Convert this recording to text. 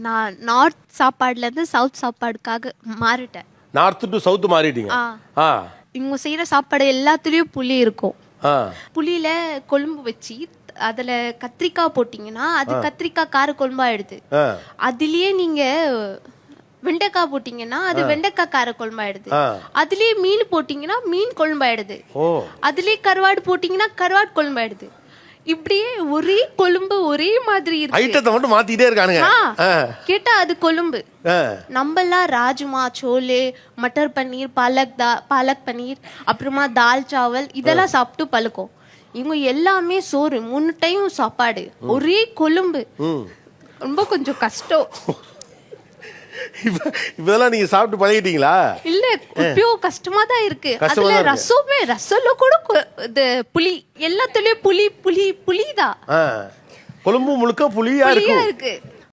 நான் நார்த் சாப்பாடுல இருந்து சவுத் சாப்பாடுக்காக மாறிட்டேன். நார்த் டு சவுத் மாறிட்டீங்க. ஆ இவங்க செய்யற சாப்பாடு எல்லாத்துலயும் புளி இருக்கும். ஆ புளியில கொழும்பு வச்சு அதுல கத்திரிக்காய் போட்டீங்கன்னா அது கத்திரிக்காய் கார குழம்பாயிடுது. ஆ அதுலயே நீங்க வெண்டைக்காய் போட்டீங்கன்னா அது வெண்டைக்காய் கார குழம்பாயிடுது. ஆ. அதுலயே மீன் போட்டீங்கன்னா மீன் குழம்பாயிடுது. ஓ அதுலயே கருவாடு போட்டீங்கன்னா கருவாடு குழம்பாயிடுது. இப்படியே ஒரே கொழும்பு ஒரே மாதிரி இருக்கு. ஐட்டத்தை மட்டும் மாத்திட்டே இருக்கானுங்க. கேட்டா அது கொழும்பு. நம்மெல்லாம் ராஜ்மா, சோலே, மட்டர் பன்னீர், பாலக் பன்னீர், அப்புறமா தால் சாவல் இதெல்லாம் சாப்பிட்டு பழக்கம். இவங்க எல்லாமே சோறு 3 டைம் சாப்பாடு ஒரே கொழும்பு. ரொம்ப கொஞ்சம் கஷ்டம். இப்பெல்லாம் நீங்க சாப்பிட்டு பழகிட்டீங்களா? இல்ல, இப்பயோ கஷ்டமா தான் இருக்கு. அதுல ரசம்ல கூட இது புளி, எல்லாத்துலயும் புளி புளி புளிதான். கொழும்பு முழுக்க புளியா இருக்கு.